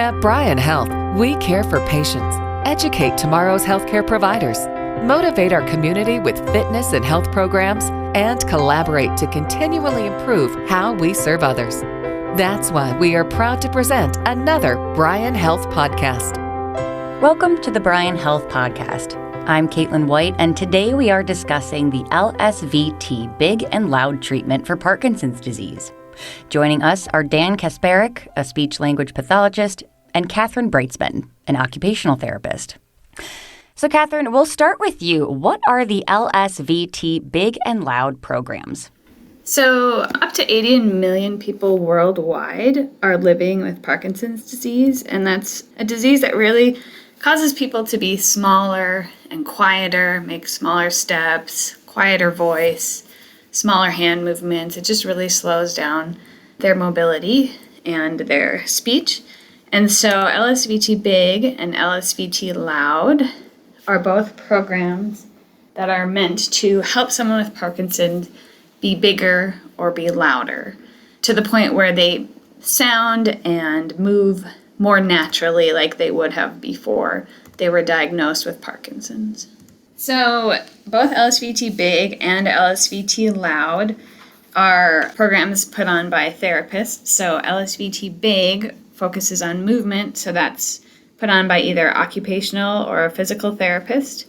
At Bryan Health, we care for patients, educate tomorrow's healthcare providers, motivate our community with fitness and health programs, and collaborate to continually improve how we serve others. That's why we are proud to present another Bryan Health podcast. Welcome to the Bryan Health Podcast. I'm Caitlin White, and today we are discussing the LSVT BIG and LOUD treatment for Parkinson's disease. Joining us are Dan Kasparek, a speech-language pathologist, and Cathryn Breutzmann, an occupational therapist. So Cathryn, we'll start with you. What are the LSVT BIG and LOUD programs? So up to 80 million people worldwide are living with Parkinson's disease, and that's a disease that really causes people to be smaller and quieter, make smaller steps, quieter voice, smaller hand movements. It just really slows down their mobility and their speech. And so LSVT BIG and LSVT LOUD are both programs that are meant to help someone with Parkinson's be bigger or be louder to the point where they sound and move more naturally like they would have before they were diagnosed with Parkinson's. So both LSVT BIG and LSVT LOUD are programs put on by therapists. So LSVT BIG focuses on movement, so that's put on by either occupational or a physical therapist.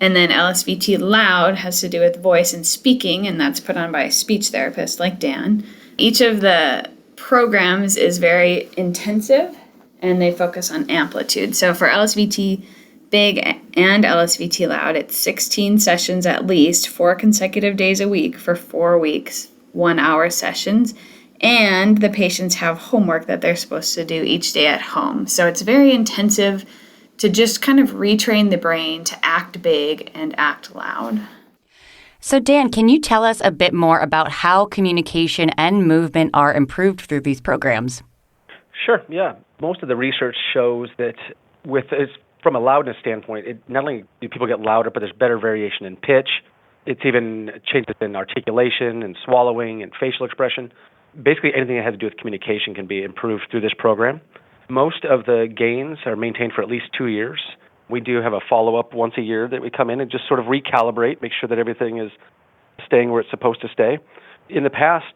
And then LSVT LOUD has to do with voice and speaking, and that's put on by a speech therapist like Dan. Each of the programs is very intensive, and they focus on amplitude. So for LSVT BIG and LSVT LOUD, it's 16 sessions at least, 4 consecutive days a week for 4 weeks, 1-hour sessions. And the patients have homework that they're supposed to do each day at home. So it's very intensive to just kind of retrain the brain to act big and act loud. So Dan, can you tell us a bit more about how communication and movement are improved through these programs? Sure, yeah. Most of the research shows that from a loudness standpoint, not only do people get louder, but there's better variation in pitch. It's even changes in articulation and swallowing and facial expression. Basically, anything that has to do with communication can be improved through this program. Most of the gains are maintained for at least 2 years. We do have a follow-up once a year that we come in and just sort of recalibrate, make sure that everything is staying where it's supposed to stay. In the past,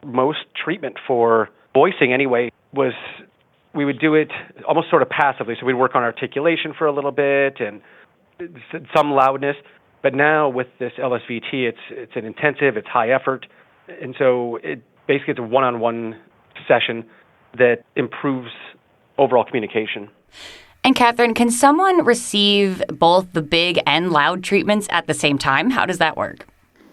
most treatment for voicing anyway was we would do it almost sort of passively. So we'd work on articulation for a little bit and some loudness. But now with this LSVT, it's an intensive, it's high effort. And so basically it's a one-on-one session that improves overall communication. And Cathryn, can someone receive both the BIG and LOUD treatments at the same time? How does that work?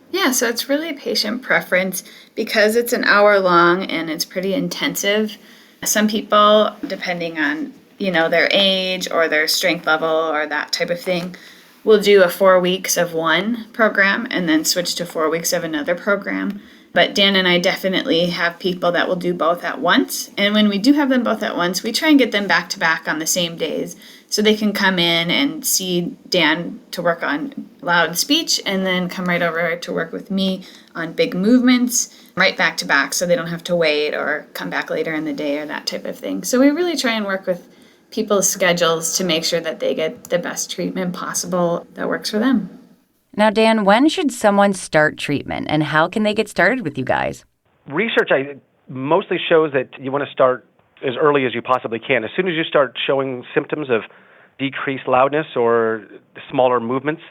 Yeah, so it's really patient preference because it's an hour long and it's pretty intensive. Some people, depending on, their age or their strength level or that type of thing, will do a 4 weeks of one program and then switch to 4 weeks of another program. But Dan and I definitely have people that will do both at once. And when we do have them both at once, we try and get them back to back on the same days so they can come in and see Dan to work on loud speech and then come right over to work with me on big movements right back to back so they don't have to wait or come back later in the day or that type of thing. So we really try and work with people's schedules to make sure that they get the best treatment possible that works for them. Now, Dan, when should someone start treatment and how can they get started with you guys? Research mostly shows that you want to start as early as you possibly can. As soon as you start showing symptoms of decreased loudness or smaller movements,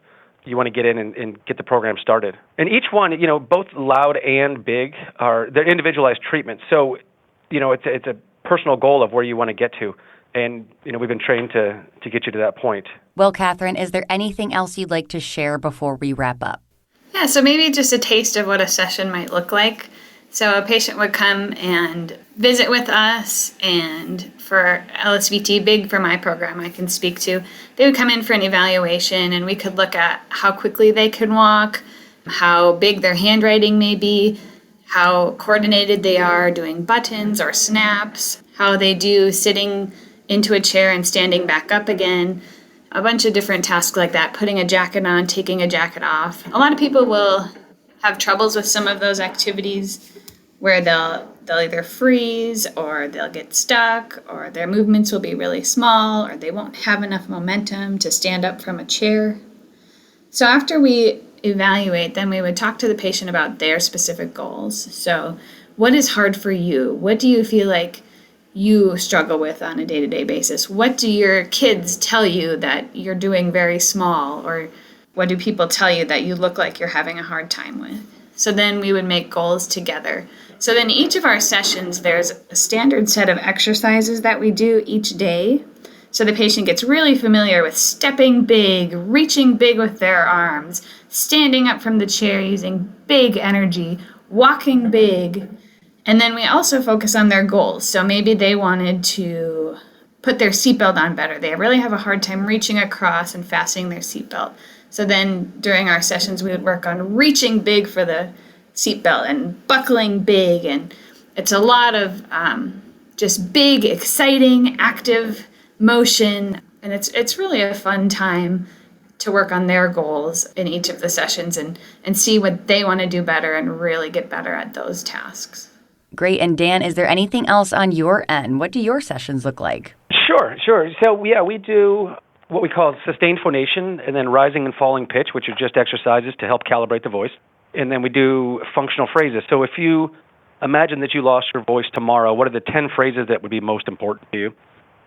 you want to get in and get the program started. And each one, both loud and big they're individualized treatments. So, it's a personal goal of where you want to get to. And, we've been trained to get you to that point. Well, Cathryn, is there anything else you'd like to share before we wrap up? Yeah, so maybe just a taste of what a session might look like. So a patient would come and visit with us, and for LSVT BIG, for my program I can speak to, they would come in for an evaluation, and we could look at how quickly they could walk, how big their handwriting may be, how coordinated they are doing buttons or snaps, how they do sitting into a chair and standing back up again, a bunch of different tasks like that, putting a jacket on, taking a jacket off. A lot of people will have troubles with some of those activities where they'll either freeze or they'll get stuck or their movements will be really small or they won't have enough momentum to stand up from a chair. So after we evaluate, then we would talk to the patient about their specific goals. So what is hard for you? What do you feel like you struggle with on a day-to-day basis? What do your kids tell you that you're doing very small? Or what do people tell you that you look like you're having a hard time with? So then we would make goals together. So then each of our sessions, there's a standard set of exercises that we do each day. So the patient gets really familiar with stepping big, reaching big with their arms, standing up from the chair using big energy, walking big. And then we also focus on their goals. So maybe they wanted to put their seatbelt on better. They really have a hard time reaching across and fastening their seatbelt. So then during our sessions, we would work on reaching big for the seatbelt and buckling big. And it's a lot of just big, exciting, active motion. And it's really a fun time to work on their goals in each of the sessions and see what they want to do better and really get better at those tasks. Great. And Dan, is there anything else on your end? What do your sessions look like? Sure. So, we do what we call sustained phonation and then rising and falling pitch, which are just exercises to help calibrate the voice. And then we do functional phrases. So if you imagine that you lost your voice tomorrow, what are the 10 phrases that would be most important to you?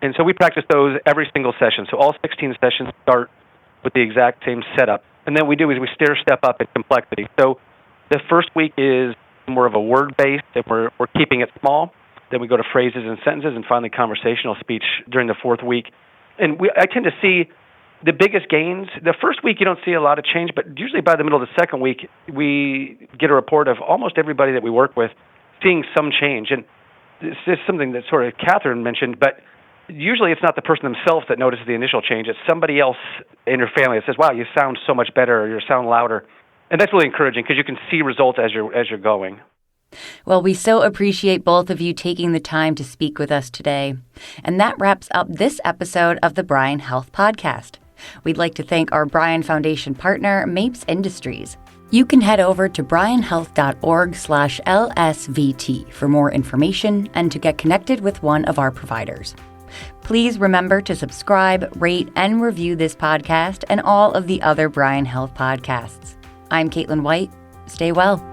And so we practice those every single session. So all 16 sessions start with the exact same setup. And then we we stair step up in complexity. So the first week is more of a word-based, and we're keeping it small. Then we go to phrases and sentences, and finally conversational speech during the fourth week. And I tend to see the biggest gains. The first week you don't see a lot of change, but usually by the middle of the second week, we get a report of almost everybody that we work with seeing some change. And this is something that sort of Cathryn mentioned, but usually it's not the person themselves that notices the initial change. It's somebody else in your family that says, wow, you sound so much better, or you sound louder. And that's really encouraging because you can see results as you're going. Well, we so appreciate both of you taking the time to speak with us today. And that wraps up this episode of the Bryan Health Podcast. We'd like to thank our Bryan Foundation partner, Mapes Industries. You can head over to bryanhealth.org/LSVT for more information and to get connected with one of our providers. Please remember to subscribe, rate, and review this podcast and all of the other Bryan Health podcasts. I'm Caitlin White. Stay well.